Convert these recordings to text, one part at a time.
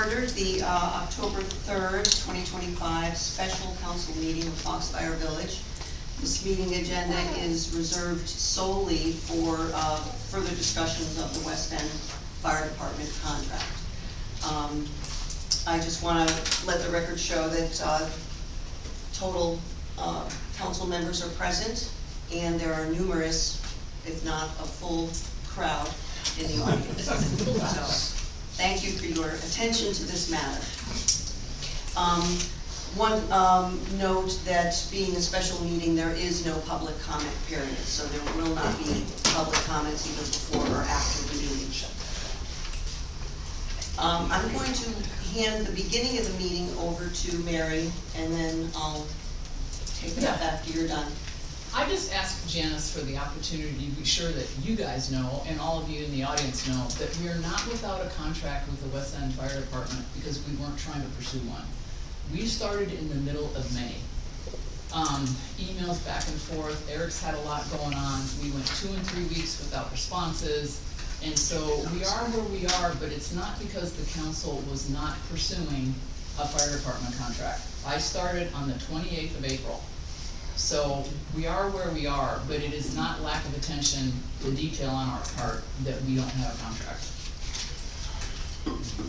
order the October 3rd, 2025 special council meeting of FOXFIRE Village. This meeting agenda is reserved solely for further discussions of the West End Fire Department contract. I just want to let the record show that total council members are present, and there are numerous, if not a full crowd in the audience. So, thank you for your attention to this matter. One note that being a special meeting, there is no public comment period, so there will not be public comments either before or after the meeting. I'm going to hand the beginning of the meeting over to Mary, and then I'll take it up after you're done. I just asked Janice for the opportunity to be sure that you guys know, and all of you in the audience know, that we are not without a contract with the West End Fire Department because we weren't trying to pursue one. We started in the middle of May. Emails back and forth, Eric's had a lot going on. We went 2 and 3 weeks without responses. And so we are where we are, but it's not because the council was not pursuing a fire department contract. I started on the 28th of April. So we are where we are, but it is not lack of attention to detail on our part that we don't have a contract.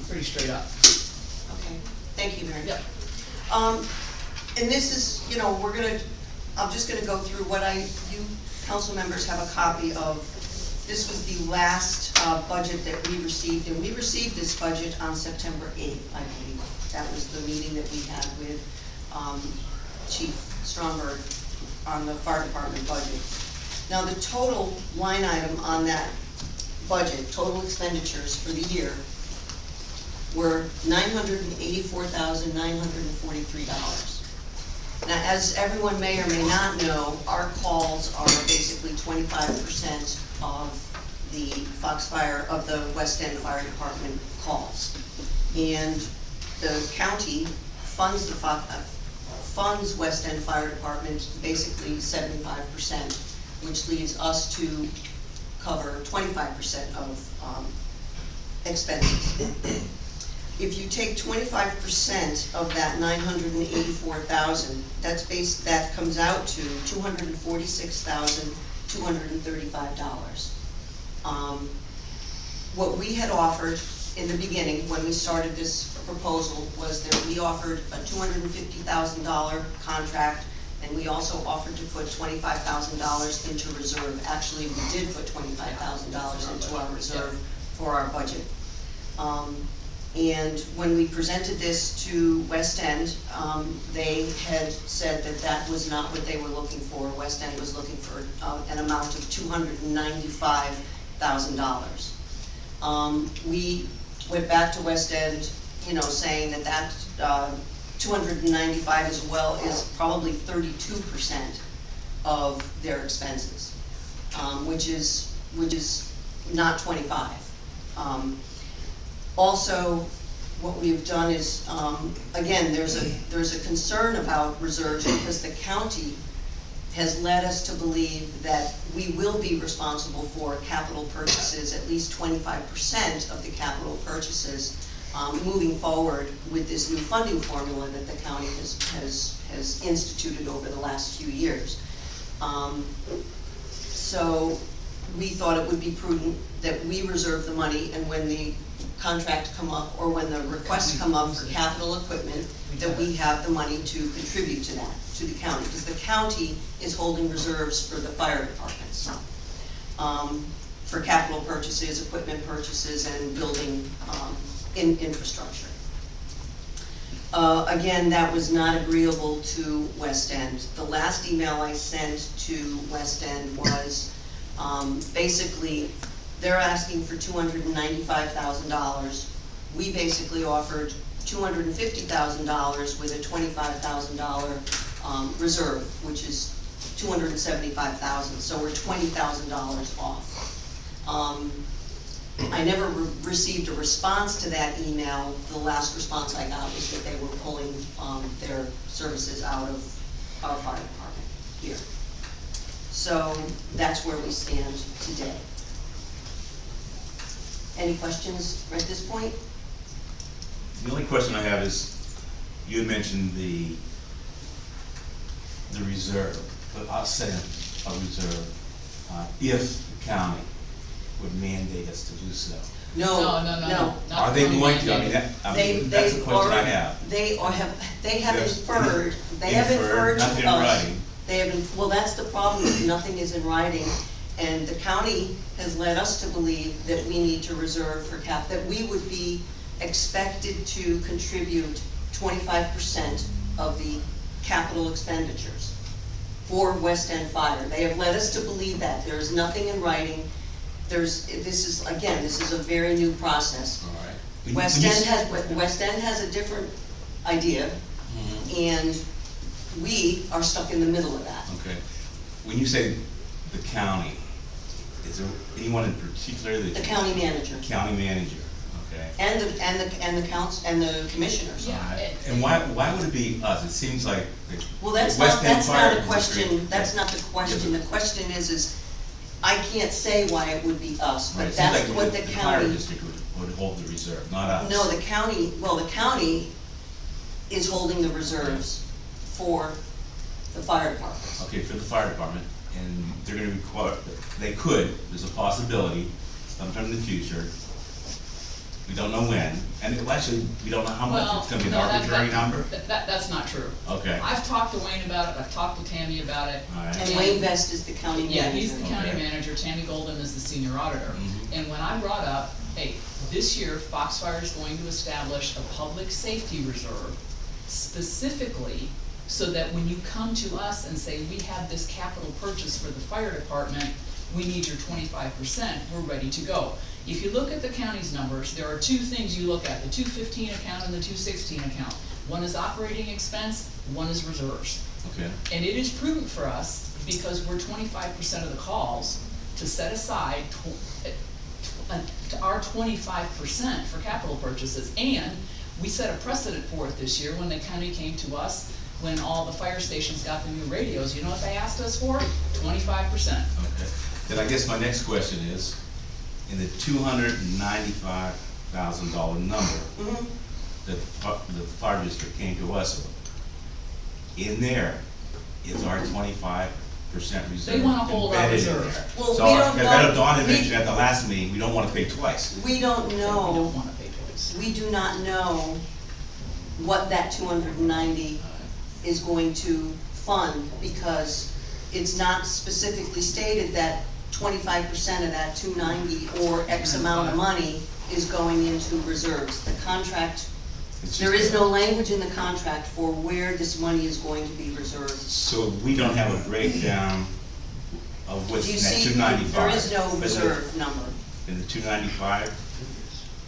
Pretty straight up. Okay, thank you, Mary. Yep. And this is, you know, I'm just gonna go through what you council members have a copy of. This was the last budget that we received, and we received this budget on September 8th, I believe. That was the meeting that we had with Chief Stromberg on the fire department budget. Now the total line item on that budget, total expenditures for the year, were $984,943. Now, as everyone may or may not know, our calls are basically 25% of the FOXFIRE, of the West End Fire Department calls. And the county funds funds West End Fire Department basically 75%, which leaves us to cover 25% of expenses. If you take 25% of that 984,000, that comes out to $246,235. What we had offered in the beginning, when we started this proposal, was that we offered a $250,000 contract, and we also offered to put $25,000 into reserve. Actually, we did put $25,000 into our reserve for our budget. And when we presented this to West End, they had said that that was not what they were looking for. West End was looking for an amount of $295,000. We went back to West End, you know, saying that 295 as well is probably 32% of their expenses, which is not 25. Also, what we've done is, again, there's a concern about reserves because the county has led us to believe that we will be responsible for capital purchases, at least 25% of the capital purchases, moving forward with this new funding formula that the county has instituted over the last few years. So we thought it would be prudent that we reserve the money, and when the contract come up, or when the requests come up for capital equipment, that we have the money to contribute to that, to the county, because the county is holding reserves for the fire departments, for capital purchases, equipment purchases, and building infrastructure. Again, that was not agreeable to West End. The last email I sent to West End was basically, they're asking for $295,000. We basically offered $250,000 with a $25,000 reserve, which is $275,000. So we're $20,000 off. I never received a response to that email. The last response I got was that they were pulling their services out of our fire department here. So that's where we stand today. Any questions at this point? The only question I have is, you had mentioned the reserve, but I'll say a reserve, if the county would mandate us to do so. No, not Are they county going to? mandated. That's the question I have. They have Yes. inferred, they have inferred to us. Nothing in writing. They have, well, that's the problem, nothing is in writing, and the county has led us to believe that we need to reserve for that we would be expected to contribute 25% of the capital expenditures for West End Fire. They have led us to believe that, there is nothing in writing, this is a very new process. All right. West End has a different idea, and we are stuck in the middle of that. Okay. When you say the county, is there anyone in particular that? The county manager. County manager, okay. And the council, and the commissioners. Yeah. All right. And why would it be us? It seems like Well, that's West not, End that's Fire not a is question, great- that's not the question, the question is, I can't say why it would be us, Right, but it seems that's like what the fire county. district would hold the reserve, not us. No, the county is holding the reserves for the fire department. Okay, for the fire department, and they're gonna require, there's a possibility, sometime in the future, we don't know when, and actually, we don't know how much, it's gonna be an arbitrary number? That's not true. Okay. I've talked to Wayne about it, I've talked to Tammy about it. All right. And Wayne Vest is the county manager. Yeah, he's the county Okay. manager, Tammy Golden is the senior auditor. Mhm. And when I brought up, hey, this year FOXFIRE is going to establish a public safety reserve specifically so that when you come to us and say, we have this capital purchase for the fire department, we need your 25%, we're ready to go. If you look at the county's numbers, there are two things you look at, the 215 account and the 216 account. One is operating expense, one is reserves. Okay. And it is prudent for us, because we're 25% of the calls, to set aside our 25% for capital purchases. And we set a precedent for it this year when the county came to us, when all the fire stations got the new radios. You know what they asked us for? 25%. Okay. Then I guess my next question is, in the $295,000 number that the fire district came to us with, in there is our 25% reserve They wanna hold our embedded in reserve. there. Well, So, we don't because I know know- Dawn had we- mentioned at the last meeting, we don't wanna pay twice. We don't We know, don't wanna pay twice. we do not know what that 290 is going to fund, because it's not specifically stated that 25% of that 290 or X amount of money is going into reserves. The contract, It's there just is no language in the contract for where this money is going to be reserved. So we don't have a breakdown of what's Do in you that see, 295. there is no reserve number. In the 295,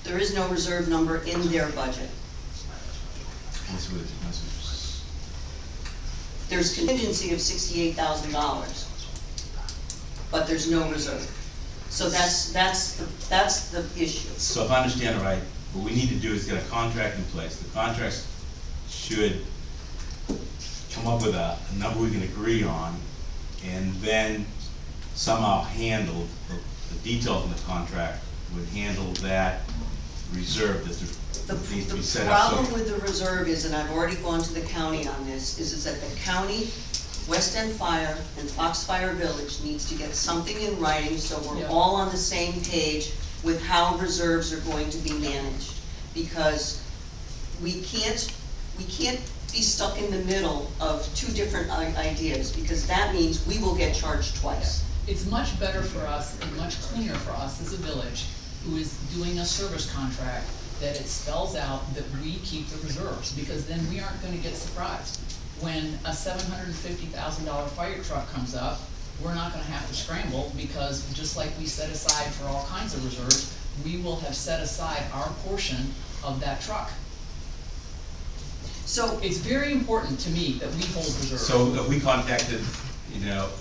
There is no reserve number in their budget. There's contingency of $68,000, but there's no reserve. So that's the issue. So if I understand it right, what we need to do is get a contract in place. The contract should come up with a number we can agree on, and then somehow handle, the details in the contract would handle that reserve that needs to be The set up. problem with the reserve is, and I've already gone to the county on this, is that the county, West End Fire, and FOXFIRE Village needs to get something in writing so we're Yeah. all on the same page with how reserves are going to be managed. Because we can't be stuck in the middle of two different ideas, because that means we will get charged twice. It's much better for us and much cleaner for us as a village who is doing a service contract, that it spells out that we keep the reserves, because then we aren't gonna get surprised. When a $750,000 fire truck comes up, we're not gonna have to scramble, because just like we set aside for all kinds of reserves, we will have set aside our portion of that truck. So, It's very important to me that we hold reserves. So if we contacted,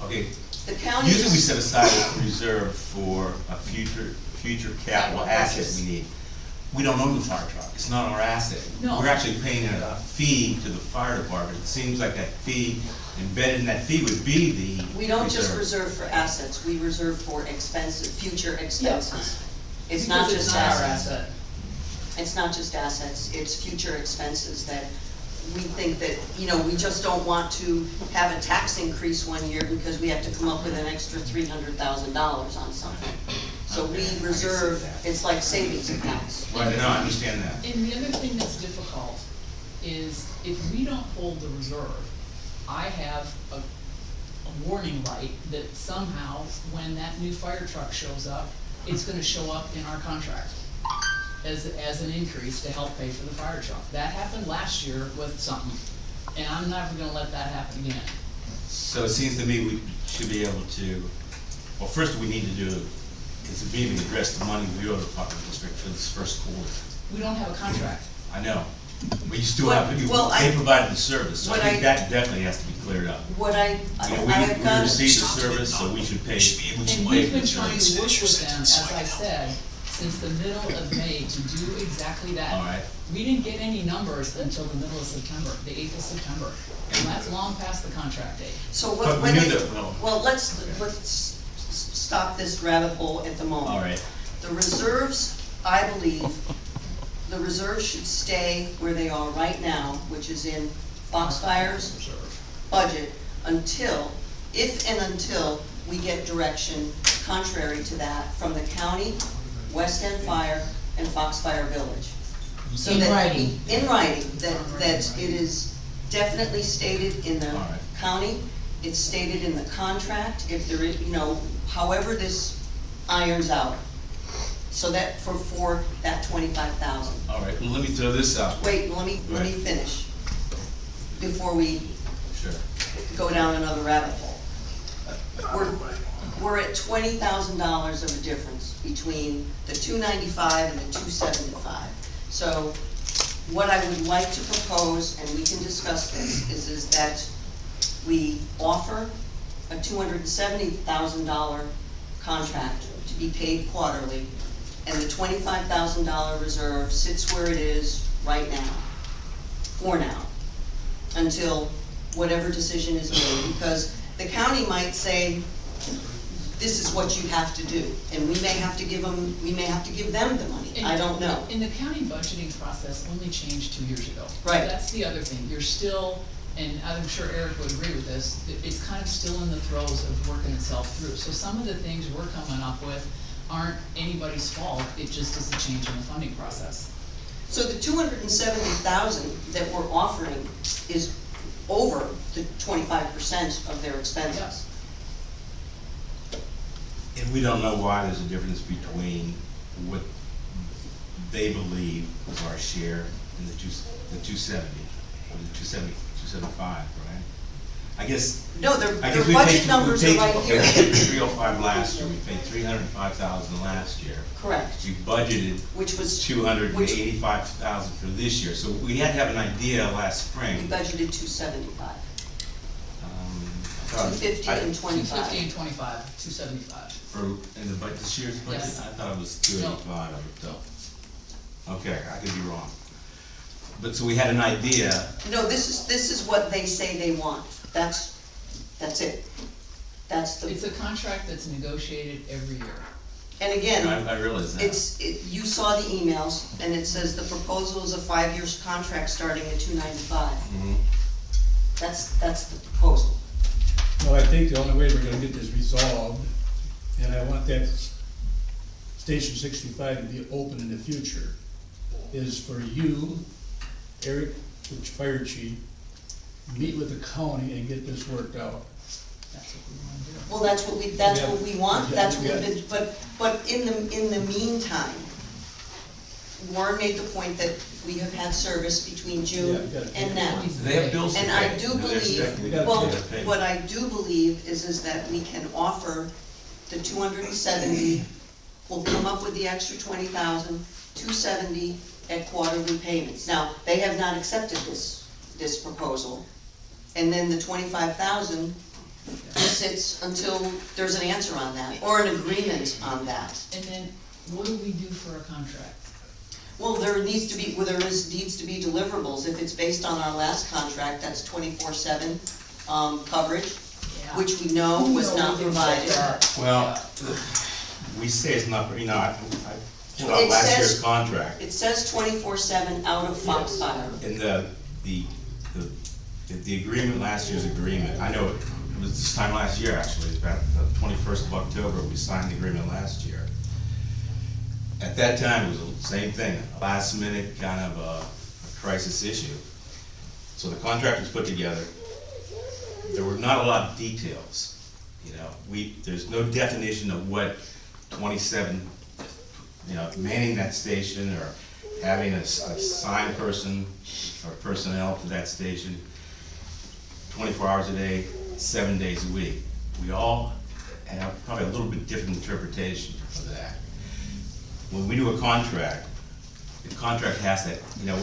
okay, the county. usually we set aside a reserve for a future capital asset we need. We don't own the fire truck, it's not our asset. No. We're actually paying a fee to the fire department. It seems like that fee, embedded in that fee would be the We don't just reserve. reserve for assets, we reserve for expenses, future expenses. It's not Because just it's not our assets. asset. It's not just assets, it's future expenses that we think that, we just don't want to have a tax increase one year because we have to come up with an extra $300,000 on something. So Okay, I we can see reserve, that. it's like savings accounts. Right, no, I understand that. And the other thing that's difficult is if we don't hold the reserve, I have a warning light that somehow, when that new fire truck shows up, it's gonna show up in our contract as an increase to help pay for the fire truck. That happened last year with something, and I'm never gonna let that happen again. So it seems to me we should be able to, well, first we need to do is to maybe address the money we owe the Department District for this first quarter. We don't have a contract. I know, but you still Well, have, I- they provided the service, so I what think I- that definitely has to be cleared up. What I You know, have we got, received the service, so we should pay. And we've been trying to work with them, as I said, since the middle of May to do exactly that. All right. We didn't get any numbers until the middle of September, the 8th of September, and that's long past the contract date. so But what, we when knew they, that, well. well, let's stop this rabbit hole at the moment. All right, The reserves, I believe, the reserves should stay where they are right now, which is in FOXFIRE's budget until, if and until we get direction contrary to that from the county, West End Fire, and FOXFIRE Village. So In that- writing. In writing, that it is definitely stated in the All right. county, it's stated in the contract, if there is, however this irons out. So that, for that 25,000. all right, well, let me throw this out. Wait, let me Right. finish, before we Sure. go down another rabbit hole. We're at $20,000 of a difference between the 295 and the 275. So what I would like to propose, and we can discuss this, is that we offer a $270,000 contract to be paid quarterly, and the $25,000 reserve sits where it is right now, for now, until whatever decision is made, because the county might say, this is what you have to do, and we may have to give them the money, I don't know. And the county budgeting process only changed 2 years ago. Right. That's the other thing, you're still, and I'm sure Eric would agree with this, it's kind of still in the throes of working itself through. So some of the things we're coming up with aren't anybody's fault, it just is a change in the funding process. So the 270,000 that we're offering is over the 25% of their expenses. And we don't know why there's a difference between what they believe is our share and the 270, or the 275, right? I guess. No, I their guess budget numbers are right okay, here. we paid 305 last year, we paid 305,000 last year. Correct, We budgeted which was, 285,000 for this year, so we had to have an idea last we spring. budgeted 275, I thought- 250 and 250 25. and 25, 275. For, in the budget, this year's budget, Yes. I thought it was 285, so. Okay, I could be wrong. But, so we had an idea, No, this is what they say they want, that's it. That's It's the, a contract that's negotiated every year. and again, I realize that. you saw the emails, and it says the proposal is a 5-year contract starting at 295. Mhm. That's the proposal. Well, I think the only way we're gonna get this resolved, and I want that Station 65 to be open in the future, is for you, Eric, which fire chief, meet with the county and get this worked out. That's what we wanna do. Well, that's what we want, that's what we've been, but in the meantime, Warren made the point that we have had service between June Yeah, we gotta pay and now. They have bills to And pay. I do No, they're believe, expecting- gotta well, pay. what I do believe is that we can offer the 270, we'll come up with the extra 20,000, 270 at quarterly payments. Now, they have not accepted this proposal, and then the 25,000 sits until there's an answer on that, or an agreement on that. And then, what do we do for a contract? Well, there needs to be deliverables. If it's based on our last contract, that's 24/7 coverage, Yeah. which we know was No, not we didn't get provided. that. Well, we say it's not, pulled out It last says- year's contract, It says 24/7 out of FOXFIRE. and the agreement, last year's agreement, I know it was this time last year, actually, it was about the 21st of October, we signed the agreement last year. At that time, it was the same thing, a last minute kind of a crisis issue. So the contract was put together. There were not a lot of details, you know, there's no definition of what 27, you know, manning that station or having a assigned person or personnel to that station 24 hours a day, 7 days a week. We all have probably a little bit different interpretation of that. When we do a contract, the contract has that, you know,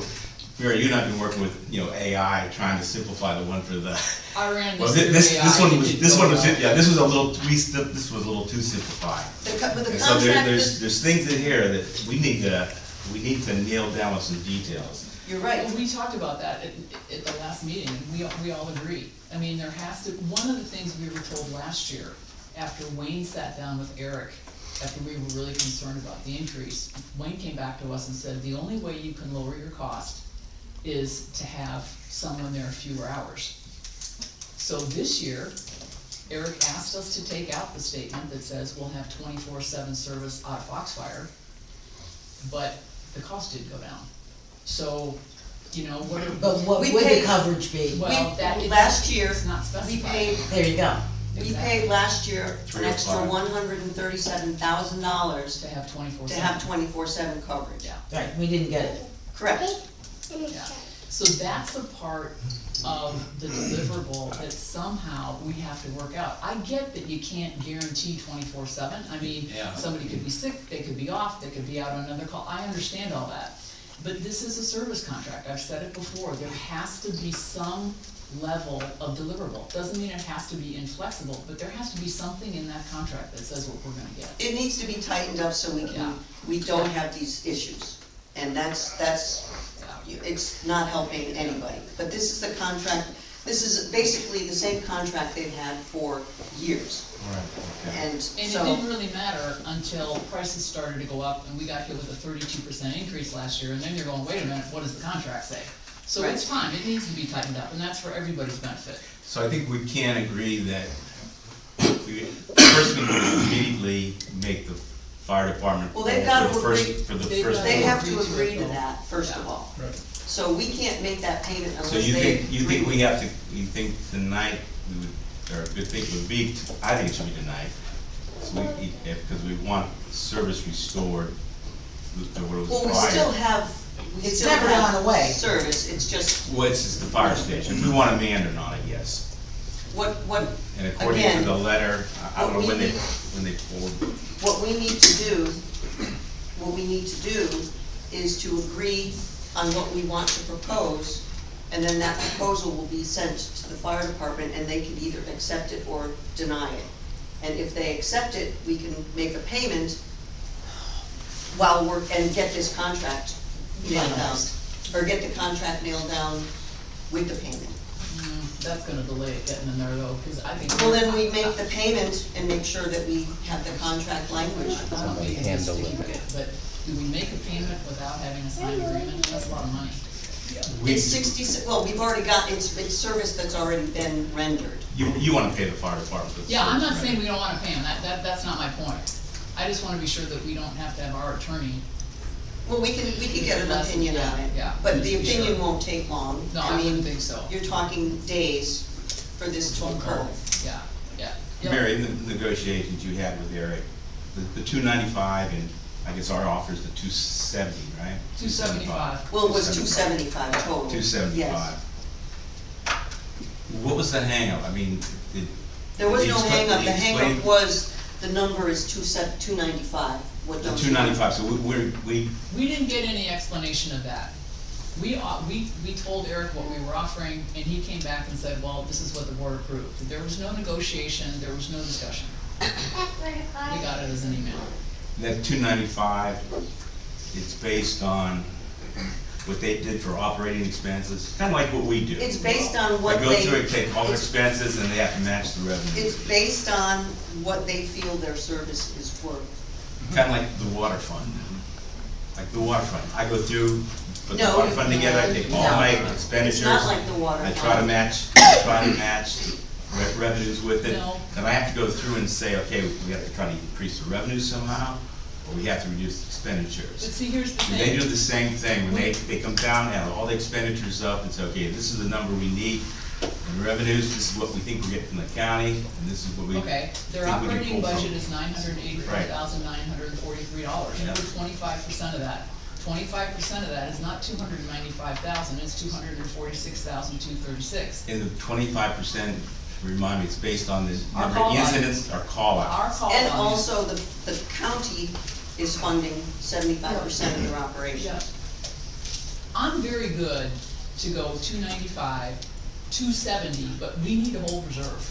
Mary, you and I have been working with, you know, AI, trying to simplify the one for the. I ran Well, this through AI. this one and was, it this one was, didn't go yeah, this was a little, this was a little too simplified. But the And so contract, there's things in here that we need to nail down with some details. you're well. right. Well, we talked about that at the last meeting, and we all agree. I mean, there has to, one of the things we were told last year, after Wayne sat down with Eric, after we were really concerned about the increase, Wayne came back to us and said, the only way you can lower your cost is to have someone there fewer hours. So this year, Eric asked us to take out the statement that says we'll have 24/7 service out of FOXFIRE, but the cost did go down. So, you know, what are, But what We would the paid- coverage be? well, that is. Last year, It's not we specified. paid, There you go. we Exactly. paid last year an 305. extra $137,000 To have 24/7. to have 24/7 coverage. Yeah, Right, we didn't get it. Correct. yeah. So that's a part of the deliverable that somehow we have to work out. I get that you can't guarantee 24/7. I mean, Yeah. somebody could be sick, they could be off, they could be out on another call. I understand all that. But this is a service contract. I've said it before. There has to be some level of deliverable. Doesn't mean it has to be inflexible, but there has to be something in that contract that says what we're gonna get. It needs to be tightened up so Yeah. we don't have these issues. And that's, Yeah. it's not helping anybody. But this is the contract, this is basically the same contract they've had for years. Right, okay. And And it so, didn't really matter until prices started to go up and we got hit with a 32% increase last year, and then you're going, wait a minute, what does the contract say? So Right. it's fine, it needs to be tightened up, and that's for everybody's benefit. So I think we can agree that first we would immediately make the fire department. Well, they've got for the to first- agree- For the they've first. got they to have to agree to agree it, to though. that, first of Yeah. all. Right. So we can't make that payment So unless you they think, you think tonight, we would, or a good thing would be, I think it should be tonight. So because we want service restored to what it was Well, we prior. still have, we It's still never have gone away. service, it's just, Well, it's just the fire station, if we want a manned on it, yes. what, And according to Again, the letter, I don't know what when we they, need- when they pulled, what we need to do is to agree on what we want to propose, and then that proposal will be sent to the fire department, and they can either accept it or deny it. And if they accept it, we can make a payment and get this contract nailed down. Or get the contract nailed down with the payment. That's gonna delay it getting in there though, cause I think. Well, then we make the payment and make sure that we have the contract language. I don't think it's stupid, but do we make a payment without having a signed agreement? That's a lot of money. we, It's 66, well, we've already got, it's service that's already been rendered. you wanna pay the fire department for the Yeah, I'm not service, saying right? we don't wanna pay them, that's not my point. I just wanna be sure that we don't have to have our attorney. Well, we can get an opinion on it. Yeah, But just the be sure. opinion won't take long. No, I mean, wouldn't think so. You're talking days for this to Phone occur. call, yeah, yeah. Yep. Mary, in the negotiations you had with Eric, the 295 and I guess our offer is the 270, right? 275. Well, it was 275 total. 275. Yes. What was the hangup? I mean, There was did he no explain- hangup, did the he explain- hangup was, the number is 295. What The number? 295, so we, We didn't get any explanation of that. We told Eric what we were offering, and he came back and said, well, this is what the board approved. There was no negotiation, there was no discussion. We got it as an email. that 295, it's based on what they did for operating expenses, kind of like what we do. It's based on what They they. go through and take all the it's- expenses and they have to match the revenue. It's based on what they feel their service is worth. Kind of like the water fund. like the waterfront, I go through, put the No, waterfront together, I take all no. my expenditures. It's not like the water I fund. try to match revenues with it. No. Then I have to go through and say, okay, we have to try to increase the revenue somehow, or we have to reduce the But expenditures. see, here's the And they thing, do the same thing, when they come down, add all the expenditures up, and say, okay, this is the number we need in revenues, this is what we think we're getting from the county, and this is what we okay, their think we can operating pull from. budget is $984,943, Yeah. remember 25% of that. 25% of that is not $295,000, it's $246,236. And the 25%, remind me, it's based on the Our number of call out. incidents or call Our out. call And volume- also, the county is funding 75% of their operation. Yeah. I'm very good to go 295, 270, but we need to hold reserve.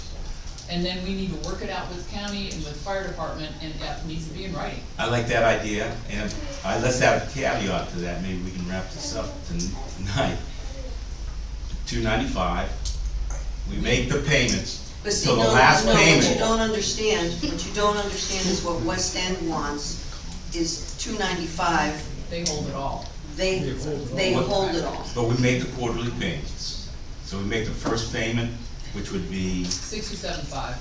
And then we need to work it out with county and with fire department, and that needs to be in writing. I like that idea, and let's have a caveat to that, maybe we can wrap this up tonight. 295, we make the payments, But see, so the no, last no, what you payment. don't understand is what West End wants is 295, They hold it all. they hold it all. But we make the quarterly payments, so we make the first payment, which would be, 67.5.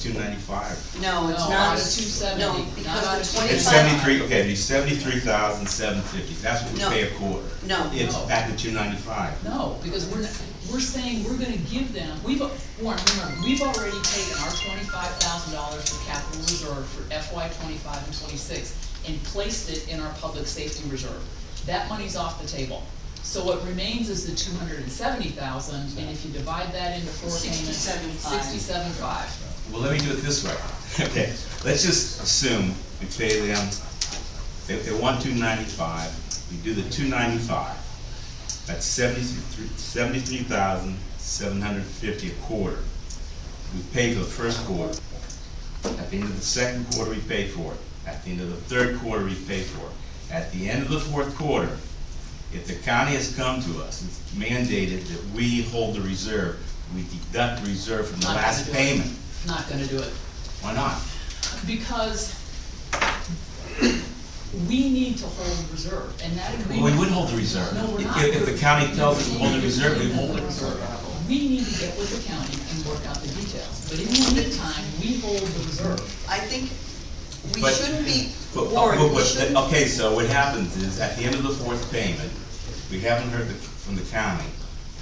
295. No, it's No, not. out of 270, No, not out because of the 25. It's 73, okay, it'd be 73,750, that's what we No. pay a quarter. No. It's No. back to 295. No, because we're saying we're gonna give them, Warren, remember, we've already taken our $25,000 for capital reserve for FY 25 and 26 and placed it in our public safety reserve. That money's off the table. So what remains is the 270,000, and if you divide that into 4 payments, 67.5. 67.5. Well, let me do it this way. Okay, let's just assume we pay them, if they want 295, we do the 295. That's 73,750 a quarter. We pay for the first quarter. At the end of the second quarter, we pay for it. At the end of the third quarter, we pay for it. At the end of the fourth quarter, if the county has come to us, it's mandated that we hold the reserve, we deduct the reserve from the Not gonna last do it. payment. Not gonna do it. Why not? Because we need to hold reserve, and that agreement. Well, we would hold the reserve. No, we're not. If the county tells us to hold the reserve, we hold the reserve. We need to get with the county and work out the details, but in the meantime, we hold the reserve. I think we But- shouldn't be, But- Warren, we but- shouldn't. Okay, so what happens is, at the end of the fourth payment, we haven't heard from the county.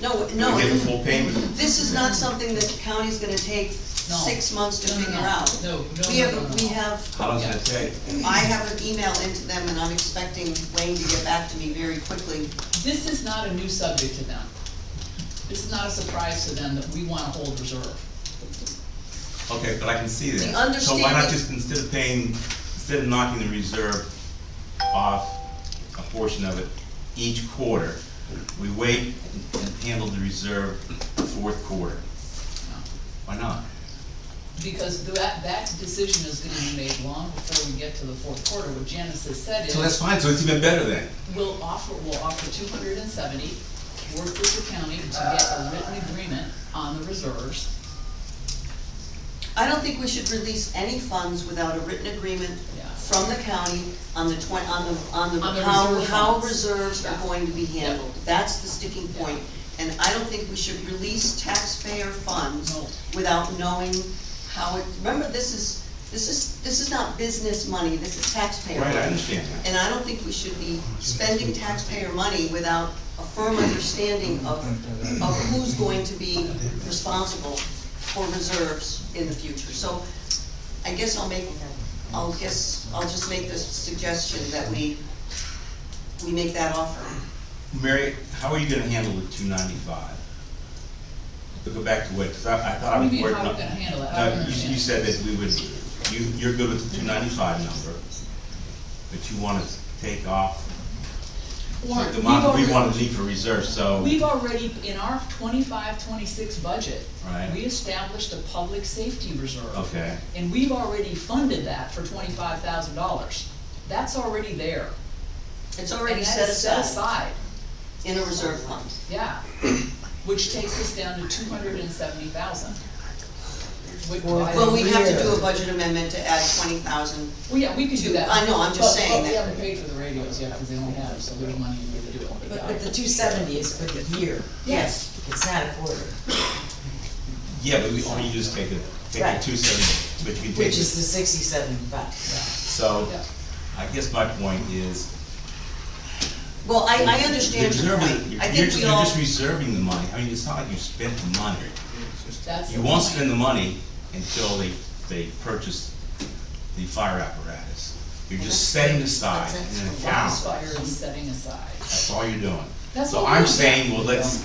No, We no, get the full payment. this is not something that the county's gonna take No. 6 months to No, no, figure no. out. No, We have, no, no, no. we have, How long does it take? I have an email into them and I'm expecting Wayne to get back to me very quickly. This is not a new subject to them. This is not a surprise to them that we wanna hold reserve. Okay, but I can see that. The So why not understanding- just, instead of knocking the reserve off, a portion of it each quarter, we wait and handle the reserve the fourth quarter? Why not? Because that decision is gonna be made long before we get to the fourth quarter. What Janice has said is. So that's fine, so it's even better then. We'll offer 270, work with the county to get a written agreement on the reserves. I don't think we should release any funds without a written agreement Yeah. from the county on the On the how reserve funds. reserves are Yeah. going to be handled. That's the sticking point. And I don't think we should release taxpayer funds No. without knowing how it, remember, this is not business money, this is taxpayer money. Right, I understand that. And I don't think we should be spending taxpayer money without a firm understanding of who's going to be responsible for reserves in the future. So I guess I'll just make this suggestion that we make that offer. Mary, how are you gonna handle the 295? To go back to what, cause I thought I What was do you mean, working how on. we gonna handle it? I don't You understand. said that we would, you're good with the 295 number, but you wanna take off Warren, the amount we want to leave for reserve, so. We've already, in our 25-26 budget. Right. We established a public safety reserve. Okay, And we've already funded that for $25,000. That's already there. It's already And that set is set aside aside, in a reserve fund. yeah, which takes us down to 270,000. Well, we have to do a budget amendment to add 20,000. Well, yeah, we could do that. I know, I'm just saying But we that. haven't paid for the radios yet, because they don't have, so there's money in there to do it. But the 270 is for the year. Yes. It's not a quarter, Yeah, but or you just take the Right. 270, but you can take which is it. the 6075. So, Yeah. I guess my point is, Well, I understand your point. reserving, I you're think just, we you're all, just reserving the money. I mean, it's not like you spent the money. That's You the won't point. spend the money until they purchase the fire apparatus. You're just setting aside That's in an account. FOXFIRE is setting aside. That's all you're doing. That's So all I'm we're saying, well, let's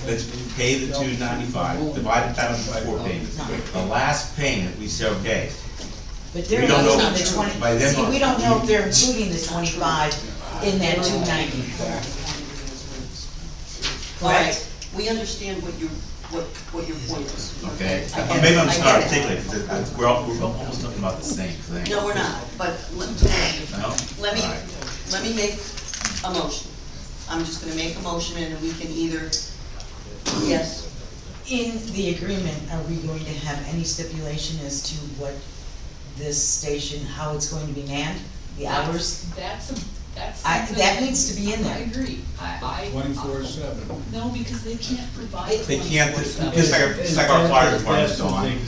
pay the $295, divide it down into 4 payments. The last payment, we say, okay, But they're We don't know- including the 20, by then- see, we don't know if they're including the 25 in that 290. right, we understand what your point is. okay? I get Maybe it, I'm I just get not it. articulate, because we're almost talking about the same thing. No, we're not, but No? let me, All right. let me make a motion. I'm just gonna make a motion and we can either, yes, In the agreement, are we going to have any stipulation as to what this station, how it's going to be manned, the hours? That's That something- needs to be in I there. agree, I. 24/7. No, because they can't provide They can't, 24/7. just like our fire department's on.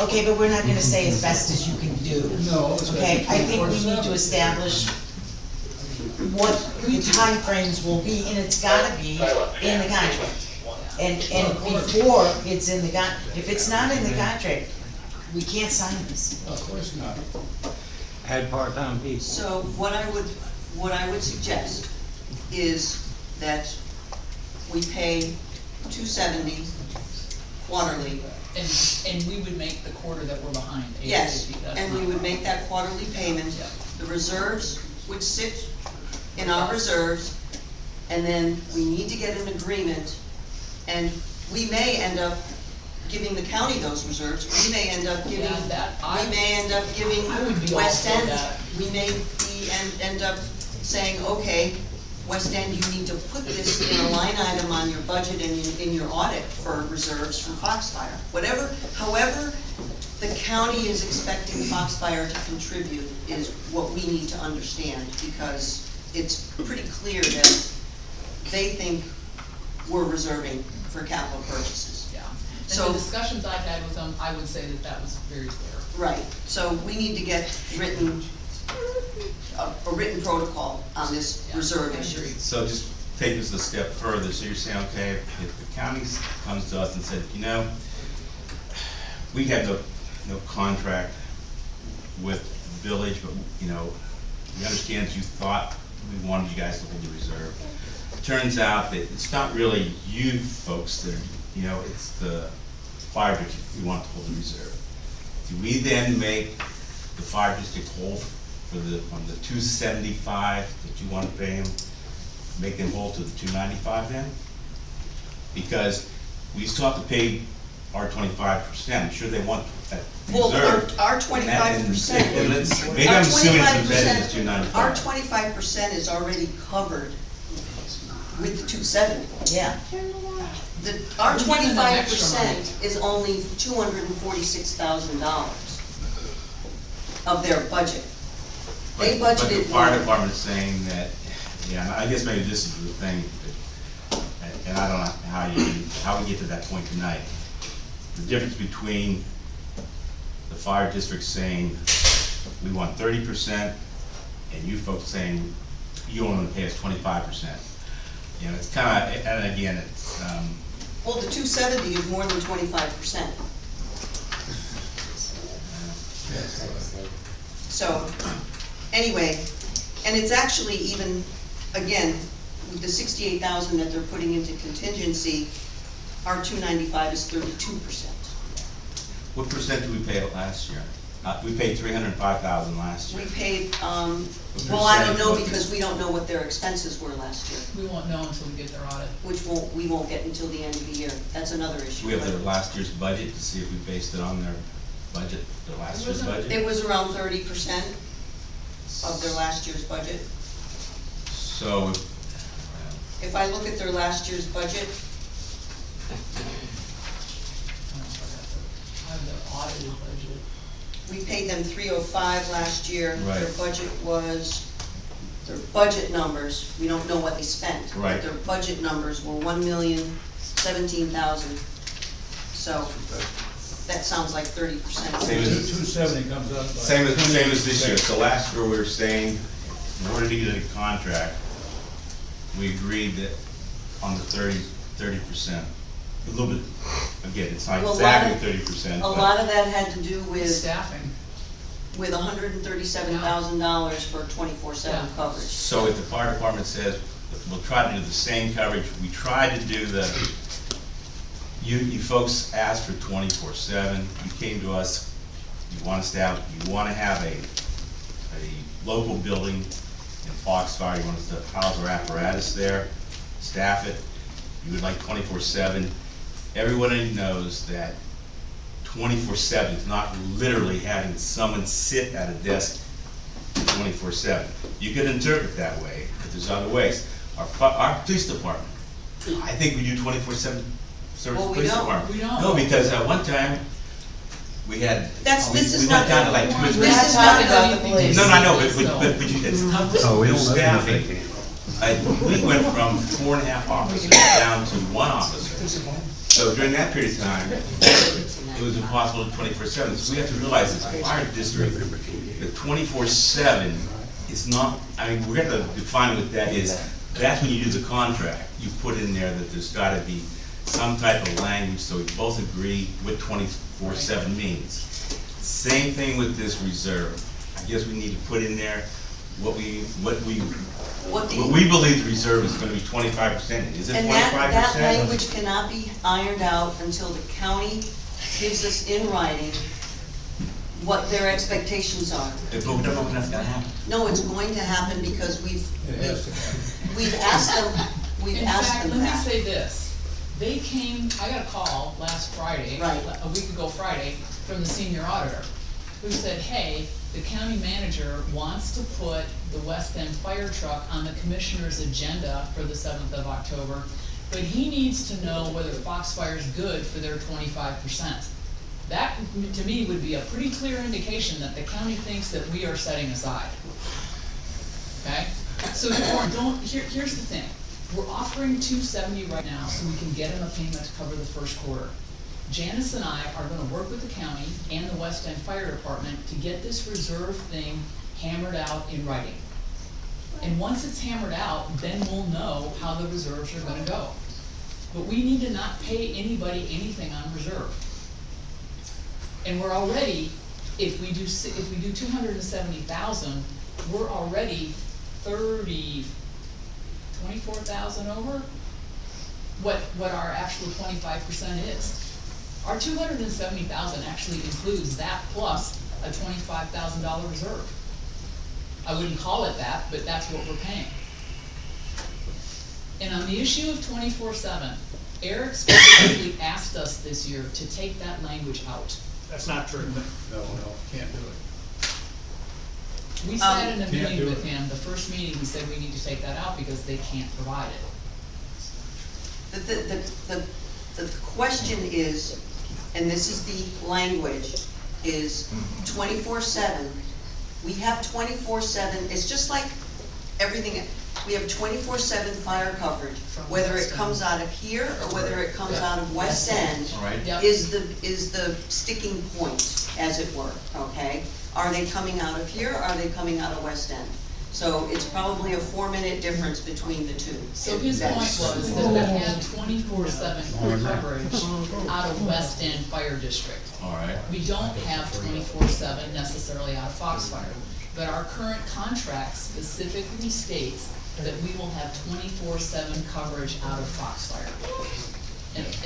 Okay, but we're not gonna say as best as you can do. No, it's gotta be Okay, I think we need 24/7. to establish what the timeframes will be, and it's gotta be in the contract. And before it's in the if it's not in the contract, we can't sign this. Of course not. Add part-time people. so what I would suggest is that we pay $270 quarterly. And we would make the quarter that we're behind, Yes, ASAP, that's and we not- would make that quarterly payment. Yeah. The reserves would sit in our reserves, and then we need to get an agreement, and we may end up giving the county those reserves, we may end up giving, Yeah, that- we may end up giving I would be all West for End, that. we may be, end up saying, okay, West End, you need to put this in a line item on your budget and in your audit for reserves from Foxfire. Whatever, however, the county is expecting Foxfire to contribute is what we need to understand, because it's pretty clear that they think we're reserving for capital purchases. Yeah, So- and the discussions I've had with them, I would say that that was very clear. Right, so we need to get a written protocol on this Yeah, reserve I issue. agree. So just take this a step further, so you're saying, okay, if the county comes to us and said, you know, we have no contract with the village, but, you know, we understand that you thought we wanted you guys to hold the reserve. Turns out that it's not really you folks that are, you know, it's the fire district we want to hold the reserve. Do we then make the fire district whole for from the 275 that you want to pay them, make them whole to the 295 then? Because we still have to pay our 25%, I'm sure they want that Well, reserve. our And 25%. maybe I'm assuming it's embedded in the 295. Our 25% is already covered with the 270. Yeah, Our We're giving them extra 25% is only $246,000 of their budget. They But the budgeted fire more. department is saying that, yeah, and I guess maybe this is the thing, and I don't know how we get to that point tonight. The difference between the fire district saying, we want 30%, and you folks saying, you only want to pay us 25%. You know, it's kinda, and again, it's, Well, the 270 is more than 25%. So, anyway, and it's actually even, again, with the 68,000 that they're putting into contingency, our 295 is 32%. what percent did we pay out last year? We paid 305,000 last year. We paid, What well, I don't percentage know was it? because we don't know what their expenses were last year, We won't know until we get their audit. which we won't get until the end of the year. That's another issue. We have their last year's budget to see if we based it on their budget, their last year's budget. It was around 30% of their last year's budget. So, If I look at their last year's budget, I have their audit We paid them 305 last year. Right. Their budget was, their budget numbers, we don't know what they spent. but Right. Their budget numbers were 1,017,000. So, that sounds like 30%. Same as- 270 comes up. by Same as this year, 28%. so last year we were saying, in order to get a contract, we agreed that on the 30%. A little bit, again, it's not Well, exactly 30%, A but. lot of that had to do With with staffing. $137,000 for 24/7 Yeah. coverage. So if the fire department says, we'll try to do the same coverage, we tried to do the, you folks asked for 24/7, you came to us, you want us to have, you wanna have a local building in FOXFIRE, you want us to house our apparatus there, staff it, you would like 24/7. Everybody knows that 24/7 is not literally having someone sit at a desk 24/7. You could interpret it that way, but there's other ways. Our police department, I think we do 24/7 service Well, we police don't. department. We don't. No, because at one time, we had, This we is went not down to the- like 2 or 3. We're not talking about the police. No, I know, but it's tough to Oh, we do don't know staffing. anything. We went from 4.5 officers down to 1 officer. So during that period of time, it was impossible to 24/7. So we have to realize as a fire district, the 24/7 is not, I mean, we're gonna define what that is. That's when you do the contract. You put in there that there's gotta be some type of language, so we both agree what 24/7 means. Same thing with this reserve. I guess we need to put in there what we believe the reserve is gonna be 25%. Is it And 25%? that language cannot be ironed out until the county gives us in writing what their expectations are. But we don't know when that's gonna happen. No, it's going to happen because It has to happen. we've asked them In that. fact, let me say this, they came, I got a call last Friday, Right. a week ago Friday, from the senior auditor, who said, hey, the county manager wants to put the West End fire truck on the commissioner's agenda for the 7th of October, but he needs to know whether Foxfire's good for their 25%. That, to me, would be a pretty clear indication that the county thinks that we are setting aside. Okay? So here's the thing, we're offering $270 right now, so we can get him a payment to cover the first quarter. Janice and I are gonna work with the county and the West End Fire Department to get this reserve thing hammered out in writing. And once it's hammered out, then we'll know how the reserves are gonna go. But we need to not pay anybody anything on reserve. And we're already, if we do 270,000, we're already 24,000 over what our actual 25% is. Our 270,000 actually includes that plus a $25,000 reserve. I wouldn't call it that, but that's what we're paying. And on the issue of 24/7, Eric specifically asked us this year to take that language out. That's not true. No, can't do it. We sat in a Can't meeting do with it. him, the first meeting, he said we need to take that out because they can't provide it. The question is, and this is the language, is 24/7. We have 24/7, it's just like everything, we have 24/7 fire coverage, whether it comes out of here or whether it comes out of West End, All right? Yep. is the sticking point, as it were, okay? Are they coming out of here, or are they coming out of West End? So it's probably a 4-minute difference between the two. So his point was that we had 24/7 coverage out of West End Fire District. All right. We don't have 24/7 necessarily out of Foxfire, but our current contract specifically states that we will have 24/7 coverage out of Foxfire.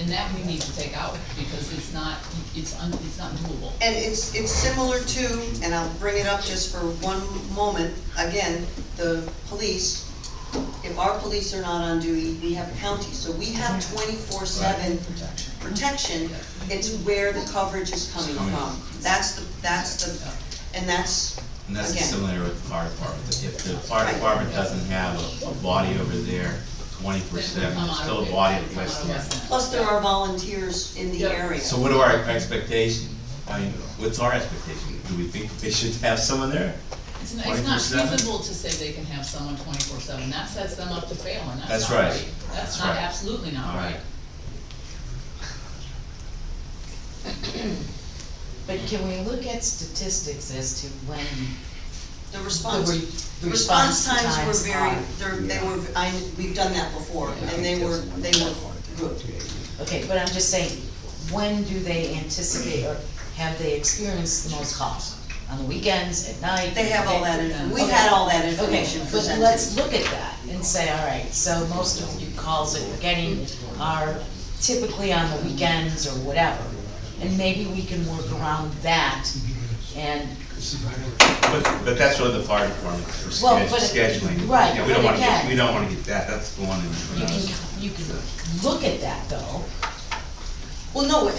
And that we need to take out, because it's not doable. And it's similar to, and I'll bring it up just for one moment, again, the police. If our police are not on duty, we have county, so we have 24/7 protection. It's where the coverage is coming from. That's the, and that's, And that's again, similar with the fire department. If the fire department doesn't have a body over there 24/7, there's still a body at West End. plus there are volunteers in the Yep. area. So what are our expectations? I mean, what's our expectation? Do we think they should have someone there? It's not 24/7? feasible to say they can have someone 24/7, that sets them up to fail, and that's That's not right. right. That's That's not, right. absolutely not All right. right. But can we look at statistics as to when The response, the the response times times were very, are? they were, we've done that before, and they were good. Okay, but I'm just saying, when do they anticipate, or have they experienced the most calls? On the weekends, at night? They have all that, we've Okay. had all that Okay, information but presented. let's look at that and say, all right, so most of your calls that we're getting are typically on the weekends or whatever. And maybe we can work around that and, But that's really the fire department for Well, but- scheduling. right, Yeah, but again- we don't wanna get that, that's the one in. you can look at that though. Well, no,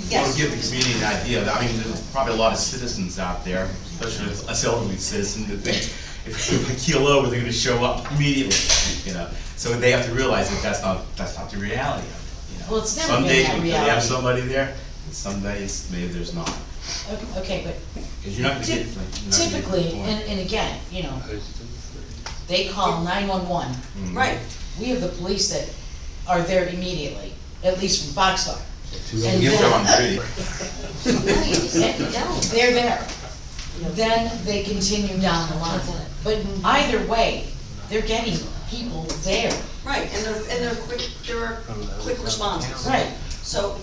yes. To give the community an idea, I mean, there's probably a lot of citizens out there, especially us elderly citizens, that think if I keel over, they're gonna show up immediately, you know? So they have to realize that that's not the reality of it, you know? Well, it's never Some been days that we have reality. somebody there, and some days maybe there's not. Okay, but Cause you're not gonna get, you're not gonna get the typically, point. and again, you know, they call 911. Mhm. Right, We have the police that are there immediately, at least from FOXFIRE. And You have to go on then, duty. they're there. Then they continue down the line. But either way, they're getting people there. right, and they're quick, there are quick responses. Right. So,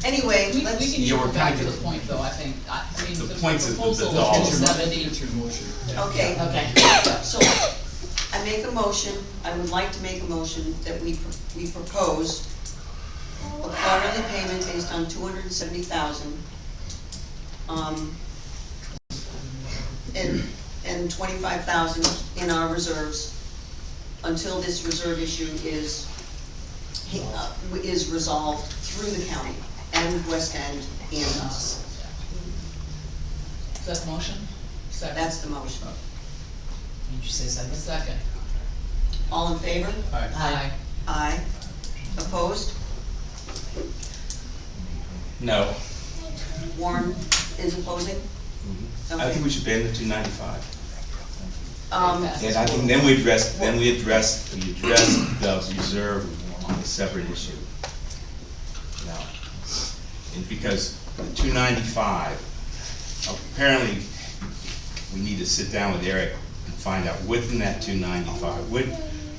anyway, We let's. can Yeah, we're get back to kinda the point though, I think, I mean, The the point's is proposal the dollar. was 70. It's your motion. Okay, Okay. so I make a motion, I would like to make a motion that we propose a quarterly payment based on 270,000. And 25,000 in our reserves until this reserve issue is resolved through the county and West End and us. Is that the motion? Second. That's the motion. Did you say something? Second. All in favor? Aye. Aye. Opposed? No. Warren is opposing? I think we should ban the 295. Um, And I think then we address the reserve on a separate issue. Now, and because the 295, apparently, we need to sit down with Eric and find out within that 295,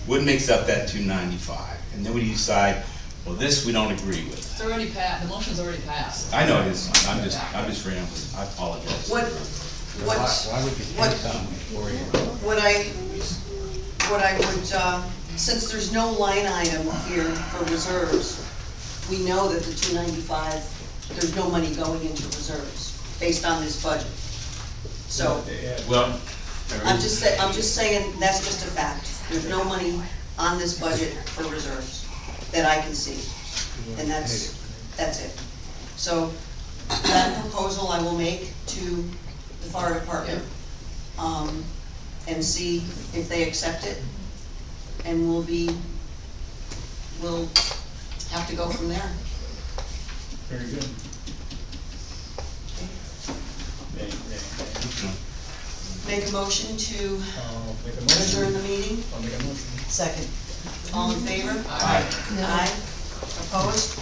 what makes up that 295? And then we decide, well, this we don't agree with. It's already passed, the motion's already passed. I know it is, I'm just rambling, I apologize. what Why would you what- pay something for you? what I would, since there's no line item here for reserves, we know that the 295, there's no money going into reserves based on this budget. So, Well, I'm just saying, that's just a fact. There's no money on this budget for reserves that I can see. And that's it. So, that proposal I will make to the fire department, and see if they accept it. And we'll have to go from there. Very good. Make a motion to I'll make a adjourn the motion. meeting. I'll make a motion. Second. All in favor? Aye. Aye. Opposed?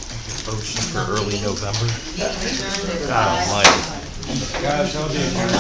Motion for early November. Meeting adjourned at God 5. almighty. Guys, I'll be.